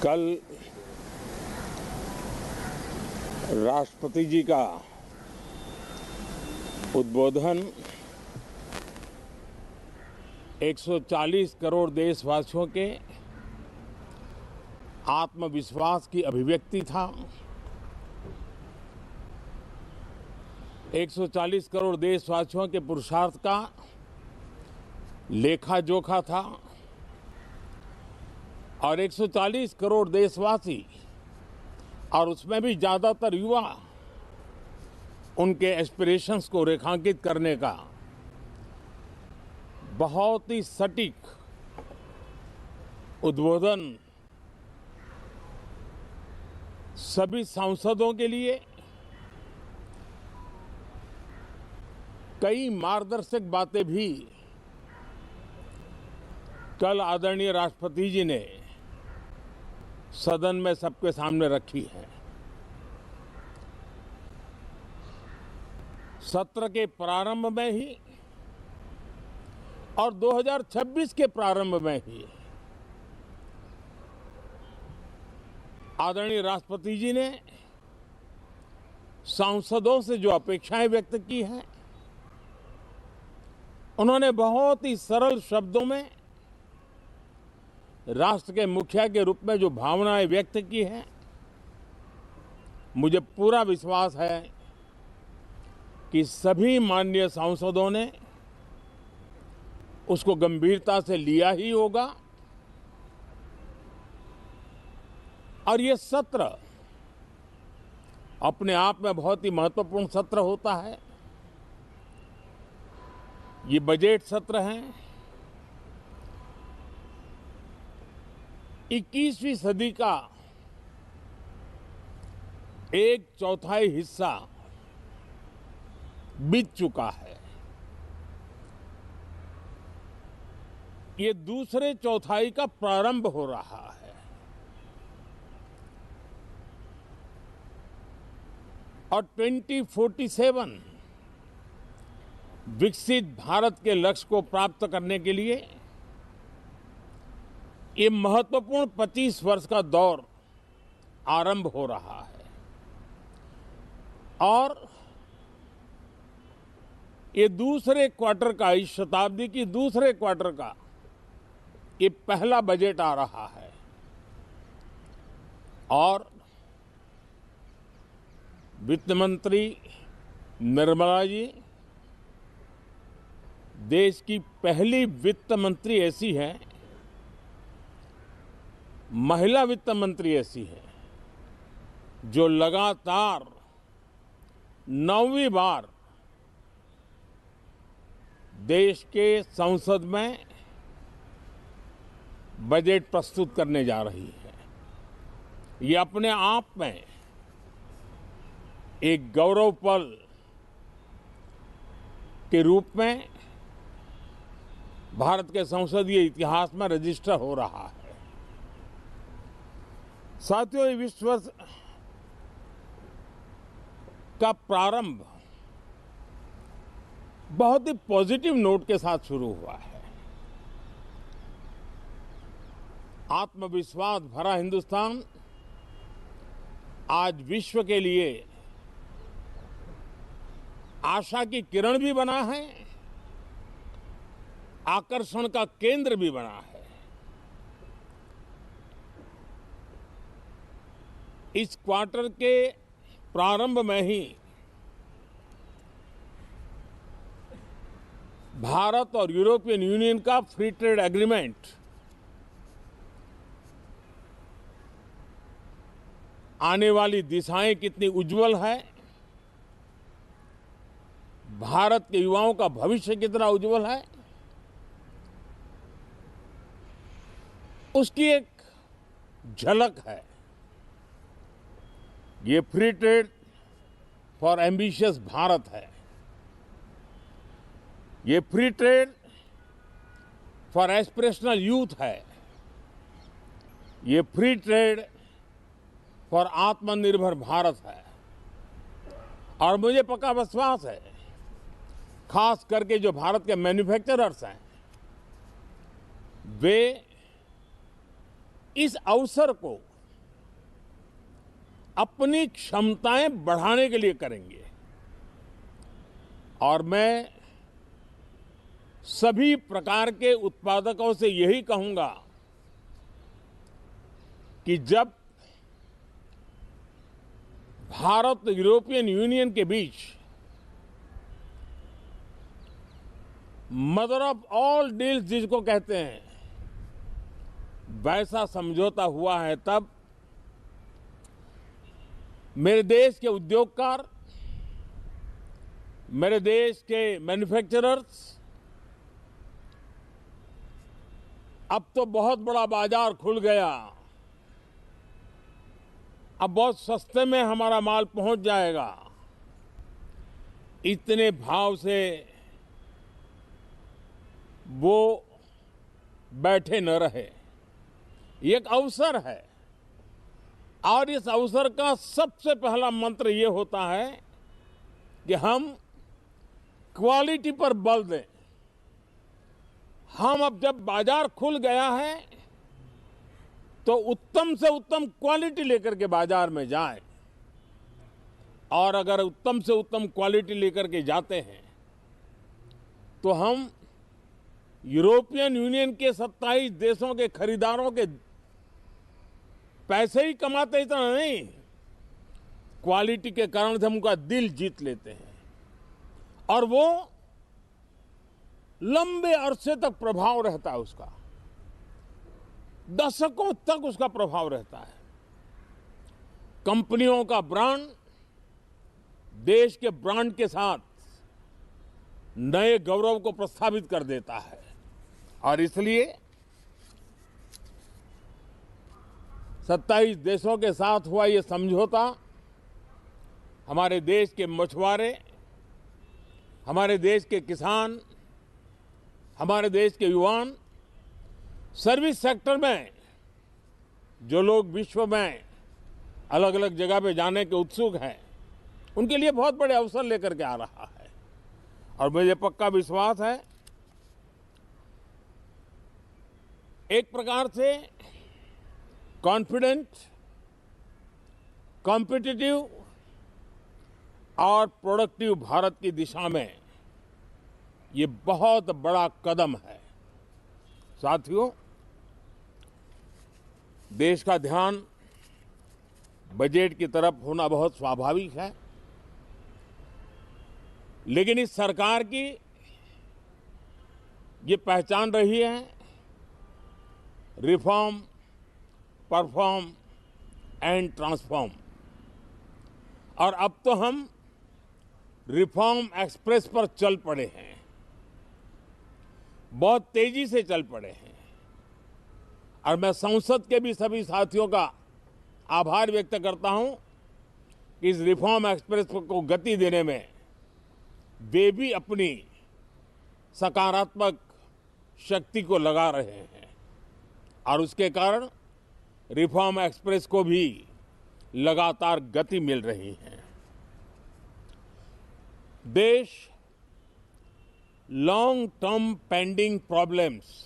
कल राष्ट्रपति जी का उद्बोधन 140 करोड़ देशवासियों के आत्मविश्वास की अभिव्यक्ति था। 140 करोड़ देशवासियों के पुरुषार्थ का लेखा जोखा था और 140 करोड़ देशवासी और उसमें भी ज़्यादातर युवा उनके एस्पिरेशंस को रेखांकित करने का बहुत ही सटीक उद्बोधन सभी सांसदों के लिए कई मार्गदर्शक बातें भी कल आदरणीय राष्ट्रपति जी ने सदन में सबके सामने रखी है। सत्र के प्रारंभ में ही और 2026 के प्रारंभ में ही आदरणीय राष्ट्रपति जी ने सांसदों से जो अपेक्षाएं व्यक्त की हैं, उन्होंने बहुत ही सरल शब्दों में राष्ट्र के मुखिया के रूप में जो भावनाएं व्यक्त की हैं, मुझे पूरा विश्वास है कि सभी माननीय सांसदों ने उसको गंभीरता से लिया ही होगा और ये सत्र अपने आप में बहुत ही महत्वपूर्ण सत्र होता है। ये बजट सत्र है। 21वीं सदी का एक चौथाई हिस्सा बीत चुका है। ये दूसरे चौथाई का प्रारंभ हो रहा है। और 2047 विकसित भारत के लक्ष्य को प्राप्त करने के लिए ये महत्वपूर्ण 25 वर्ष का दौर आरंभ हो रहा है और ये दूसरे क्वार्टर का, इस शताब्दी की दूसरे क्वार्टर का ये पहला बजट आ रहा है और वित्त मंत्री निर्मला जी देश की पहली वित्त मंत्री ऐसी है, महिला वित्त मंत्री ऐसी है जो लगातार 9वीं बार देश के संसद में बजट प्रस्तुत करने जा रही है। ये अपने आप में एक गौरव पल के रूप में भारत के संसदीय इतिहास में रजिस्टर हो रहा है। साथियों, ये विश्व वर्ष का प्रारंभ बहुत ही पॉजिटिव नोट के साथ शुरू हुआ है। आत्मविश्वास भरा हिंदुस्तान आज विश्व के लिए आशा की किरण भी बना है, आकर्षण का केंद्र भी बना है। इस क्वार्टर के प्रारंभ में ही भारत और यूरोपियन यूनियन का फ्री ट्रेड एग्रीमेंट आने वाली दिशाएं कितनी उज्जवल है, भारत के युवाओं का भविष्य कितना उज्जवल है, उसकी एक झलक है। ये free trade for ambitious Bharat है। ये free trade for aspirational youth है। ये फ्री ट्रेड फॉर आत्मनिर्भर भारत है। और मुझे पक्का विश्वास है, खास करके जो भारत के मैन्युफैक्चरर्स हैं, वे इस अवसर को अपनी क्षमताएं बढ़ाने के लिए करेंगे। और मैं सभी प्रकार के उत्पादकों से यही कहूंगा कि जब भारत यूरोपियन यूनियन के बीच मदर ऑफ ऑल डील्स जिसको कहते हैं वैसा समझौता हुआ है, तब मेरे देश के उद्योगकार, मेरे देश के मैन्युफैक्चरर्स अब तो बहुत बड़ा बाजार खुल गया, अब बहुत सस्ते में हमारा माल पहुंच जाएगा, इतने भाव से वो बैठे न रहे। ये एक अवसर है और इस अवसर का सबसे पहला मंत्र ये होता है कि हम क्वालिटी पर बल दें। हम अब जब बाजार खुल गया है तो उत्तम से उत्तम क्वालिटी लेकर के बाजार में जाएं, और अगर उत्तम से उत्तम क्वालिटी लेकर के जाते हैं तो हम यूरोपियन यूनियन के 27 देशों के खरीदारों के पैसे ही कमाते इतना नहीं, क्वालिटी के कारण से हम उनका दिल जीत लेते हैं और वो लंबे अरसे तक प्रभाव रहता है, उसका दशकों तक उसका प्रभाव रहता है। कंपनियों का ब्रांड देश के ब्रांड के साथ नए गौरव को प्रस्थापित कर देता है। और इसलिए 27 देशों के साथ हुआ ये समझौता हमारे देश के मछुआरे, हमारे देश के किसान, हमारे देश के युवान, सर्विस सेक्टर में जो लोग विश्व में अलग अलग जगह पे जाने के उत्सुक हैं, उनके लिए बहुत बड़े अवसर लेकर के आ रहा है। और मुझे पक्का विश्वास है एक प्रकार से कॉन्फिडेंट, कॉम्पिटिटिव और प्रोडक्टिव भारत की दिशा में ये बहुत बड़ा कदम है। साथियों, देश का ध्यान बजट की तरफ होना बहुत स्वाभाविक है, लेकिन इस सरकार की ये पहचान रही है रिफॉर्म, परफॉर्म एंड ट्रांसफॉर्म। और अब तो हम रिफॉर्म एक्सप्रेस पर चल पड़े हैं, बहुत तेजी से चल पड़े हैं। और मैं संसद के भी सभी साथियों का आभार व्यक्त करता हूं कि इस रिफॉर्म एक्सप्रेस को गति देने में वे भी अपनी सकारात्मक शक्ति को लगा रहे हैं और उसके कारण रिफॉर्म एक्सप्रेस को भी लगातार गति मिल रही है। देश लॉन्ग टर्म पेंडिंग प्रॉब्लम्स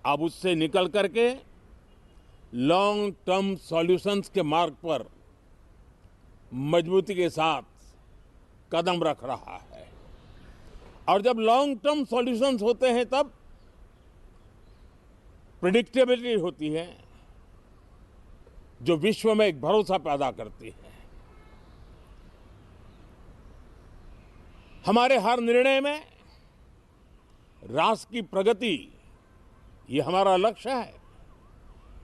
अब उससे निकल करके लॉन्ग टर्म सॉल्यूशंस के मार्ग पर मजबूती के साथ कदम रख रहा है। और जब लॉन्ग टर्म सॉल्यूशंस होते हैं तब प्रेडिक्टेबिलिटी होती है, जो विश्व में एक भरोसा पैदा करती है। हमारे हर निर्णय में राष्ट्र की प्रगति ये हमारा लक्ष्य है,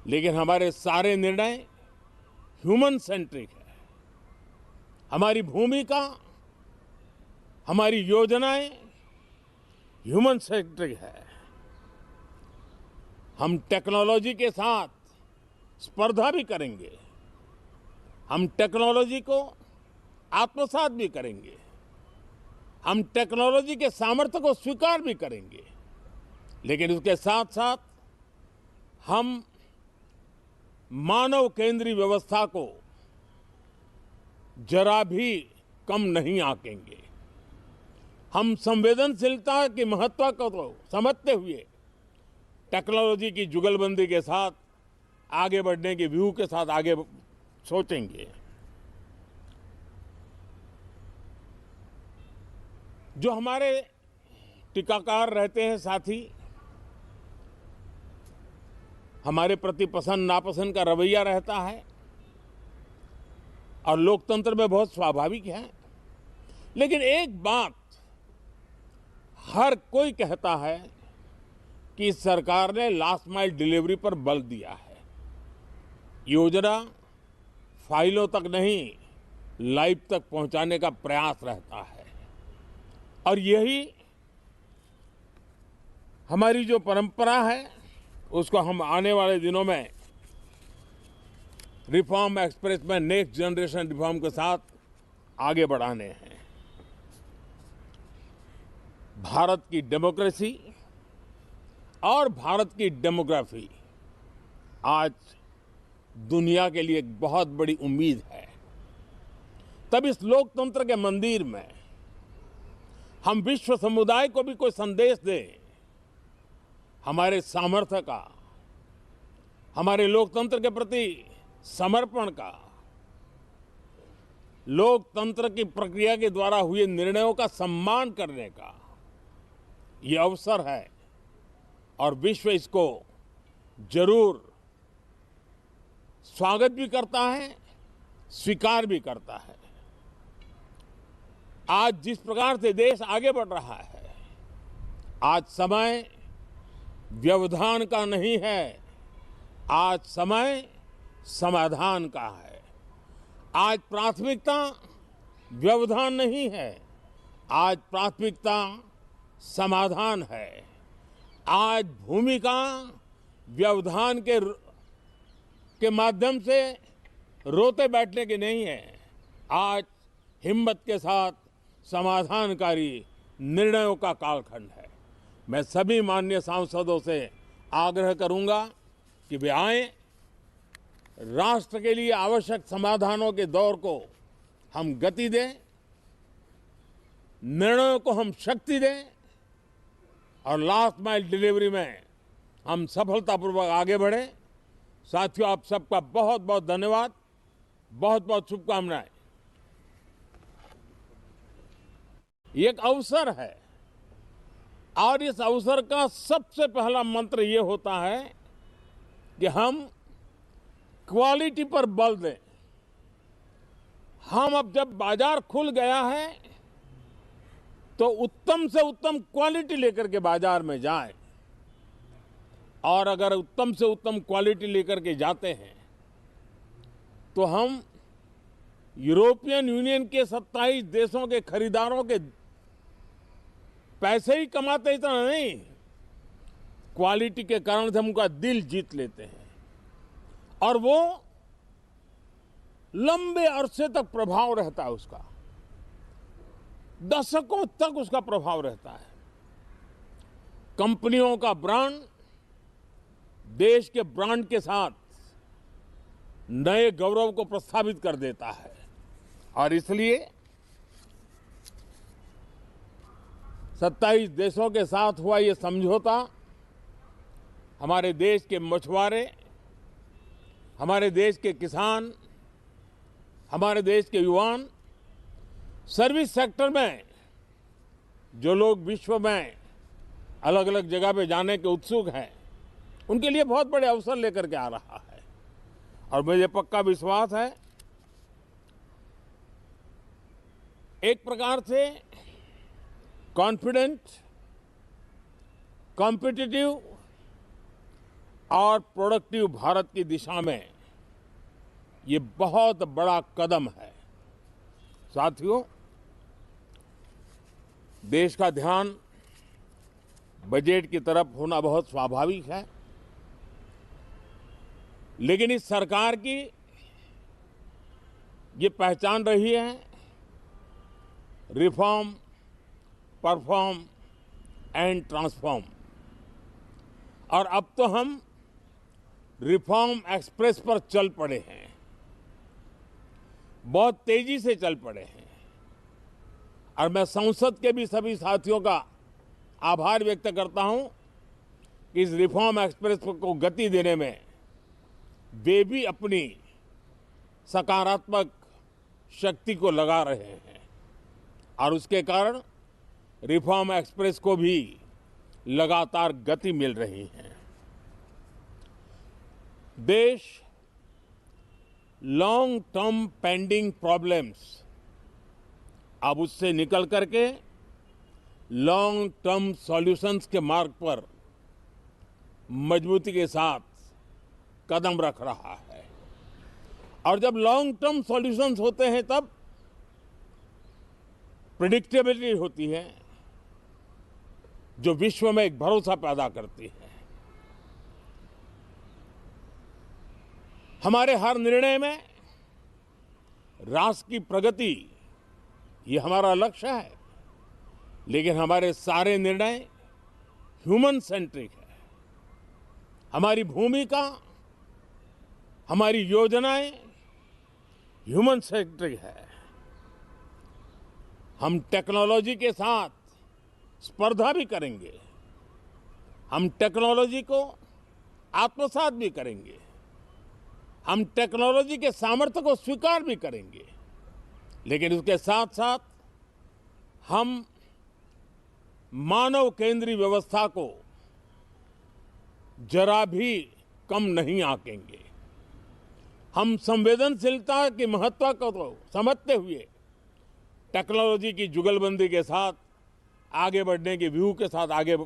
लेकिन हमारे सारे निर्णय ह्यूमन सेंट्रिक है। हमारी भूमिका, हमारी योजनाएं ह्यूमन सेंट्रिक है। हम टेक्नोलॉजी के साथ स्पर्धा भी करेंगे, हम टेक्नोलॉजी को आत्मसात भी करेंगे, हम टेक्नोलॉजी के सामर्थ्य को स्वीकार भी करेंगे, लेकिन उसके साथ साथ हम मानव केंद्रीय व्यवस्था को जरा भी कम नहीं आंकेंगे। हम संवेदनशीलता के महत्व को तो समझते हुए टेक्नोलॉजी की जुगलबंदी के साथ आगे बढ़ने के व्यू के साथ आगे सोचेंगे। जो हमारे टीकाकार रहते हैं साथी, हमारे प्रति पसंद नापसंद का रवैया रहता है और लोकतंत्र में बहुत स्वाभाविक है। लेकिन एक बात हर कोई कहता है कि सरकार ने लास्ट माइल डिलीवरी पर बल दिया है। योजना फाइलों तक नहीं, लाइव तक पहुंचाने का प्रयास रहता है और यही हमारी जो परंपरा है उसको हम आने वाले दिनों में रिफॉर्म एक्सप्रेस में नेक्स्ट जनरेशन रिफॉर्म के साथ आगे बढ़ाने हैं। भारत की डेमोक्रेसी और भारत की डेमोग्राफी आज दुनिया के लिए एक बहुत बड़ी उम्मीद है। तब इस लोकतंत्र के मंदिर में हम विश्व समुदाय को भी कोई संदेश दें हमारे सामर्थ्य का, हमारे लोकतंत्र के प्रति समर्पण का, लोकतंत्र की प्रक्रिया के द्वारा हुए निर्णयों का सम्मान करने का ये अवसर है और विश्व इसको जरूर स्वागत भी करता है, स्वीकार भी करता है। आज जिस प्रकार से देश आगे बढ़ रहा है, आज समय व्यवधान का नहीं है, आज समय समाधान का है। आज प्राथमिकता व्यवधान नहीं है, आज प्राथमिकता समाधान है। आज भूमिका व्यवधान के माध्यम से रोते बैठने की नहीं है, आज हिम्मत के साथ समाधानकारी निर्णयों का कालखंड है। मैं सभी माननीय सांसदों से आग्रह करूंगा कि वे आएं, राष्ट्र के लिए आवश्यक समाधानों के दौर को हम गति दें, निर्णयों को हम शक्ति दें और लास्ट माइल डिलीवरी में हम सफलतापूर्वक आगे बढ़ें। साथियों, आप सबका बहुत बहुत धन्यवाद, बहुत बहुत शुभकामनाएं। ये एक अवसर है और इस अवसर का सबसे पहला मंत्र ये होता है कि हम क्वालिटी पर बल दें। हम अब जब बाजार खुल गया है तो उत्तम से उत्तम क्वालिटी लेकर के बाजार में जाएं और अगर उत्तम से उत्तम क्वालिटी लेकर के जाते हैं तो हम यूरोपियन यूनियन के 27 देशों के खरीदारों के पैसे ही कमाते इतना नहीं, क्वालिटी के कारण से हम उनका दिल जीत लेते हैं और वो लंबे अरसे तक प्रभाव रहता है, उसका दशकों तक उसका प्रभाव रहता है। कंपनियों का ब्रांड देश के ब्रांड के साथ नए गौरव को प्रस्थापित कर देता है और इसलिए 27 देशों के साथ हुआ ये समझौता हमारे देश के मछुआरे, हमारे देश के किसान, हमारे देश के युवान, सर्विस सेक्टर में जो लोग विश्व में अलग अलग जगह पे जाने के उत्सुक हैं, उनके लिए बहुत बड़े अवसर लेकर के आ रहा है और मुझे पक्का विश्वास है एक प्रकार से कॉन्फिडेंट, कॉम्पिटिटिव और प्रोडक्टिव भारत की दिशा में ये बहुत बड़ा कदम है। साथियों, देश का ध्यान बजट की तरफ होना बहुत स्वाभाविक है, लेकिन इस सरकार की ये पहचान रही है रिफॉर्म, परफॉर्म एंड ट्रांसफॉर्म। और अब तो हम रिफॉर्म एक्सप्रेस पर चल पड़े हैं, बहुत तेजी से चल पड़े हैं और मैं संसद के भी सभी साथियों का आभार व्यक्त करता हूं कि इस रिफॉर्म एक्सप्रेस को गति देने में वे भी अपनी सकारात्मक शक्ति को लगा रहे हैं और उसके कारण रिफॉर्म एक्सप्रेस को भी लगातार गति मिल रही है। देश लॉन्ग टर्म पेंडिंग प्रॉब्लम्स अब उससे निकल करके लॉन्ग टर्म सॉल्यूशंस के मार्ग पर मजबूती के साथ कदम रख रहा है। और जब लॉन्ग टर्म सॉल्यूशंस होते हैं तब प्रेडिक्टेबिलिटी होती है, जो विश्व में एक भरोसा पैदा करती है। हमारे हर निर्णय में राष्ट्र की प्रगति ये हमारा लक्ष्य है, लेकिन हमारे सारे निर्णय ह्यूमन सेंट्रिक है। हमारी भूमिका, हमारी योजनाएं ह्यूमन सेंट्रिक है। हम टेक्नोलॉजी के साथ स्पर्धा भी करेंगे, हम टेक्नोलॉजी को आत्मसात भी करेंगे, हम टेक्नोलॉजी के सामर्थ्य को स्वीकार भी करेंगे, लेकिन उसके साथ साथ हम मानव केंद्रीय व्यवस्था को जरा भी कम नहीं आंकेंगे। हम संवेदनशीलता की महत्व को तो समझते हुए टेक्नोलॉजी की जुगलबंदी के साथ आगे बढ़ने के व्यू के साथ आगे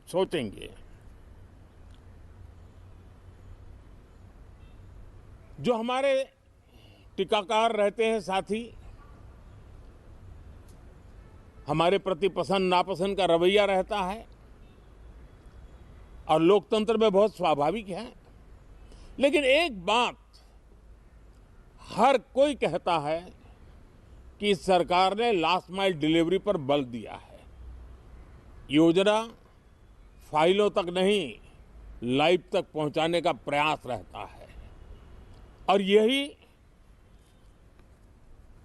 सोचेंगे। जो हमारे टीकाकार रहते हैं साथी, हमारे प्रति पसंद नापसंद का रवैया रहता है और लोकतंत्र में बहुत स्वाभाविक है, लेकिन एक बात हर कोई कहता है कि सरकार ने लास्ट माइल डिलीवरी पर बल दिया है। योजना फाइलों तक नहीं, लाइव तक पहुंचाने का प्रयास रहता है और यही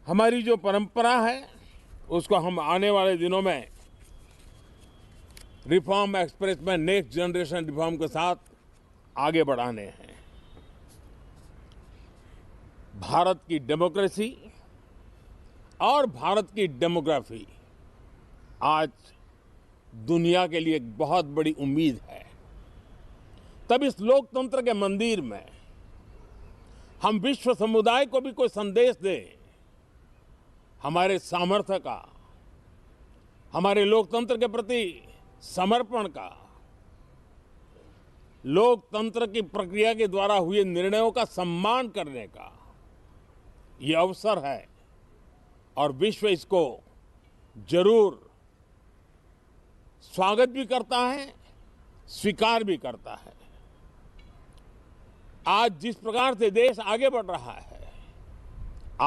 हमारी जो परंपरा है उसको हम आने वाले दिनों में रिफॉर्म एक्सप्रेस में नेक्स्ट जनरेशन रिफॉर्म के साथ आगे बढ़ाने हैं। भारत की डेमोक्रेसी और भारत की डेमोग्राफी आज दुनिया के लिए एक बहुत बड़ी उम्मीद है। तब इस लोकतंत्र के मंदिर में हम विश्व समुदाय को भी कोई संदेश दें, हमारे सामर्थ्य का, हमारे लोकतंत्र के प्रति समर्पण का, लोकतंत्र की प्रक्रिया के द्वारा हुए निर्णयों का सम्मान करने का ये अवसर है और विश्व इसको जरूर स्वागत भी करता है, स्वीकार भी करता है। आज जिस प्रकार से देश आगे बढ़ रहा है,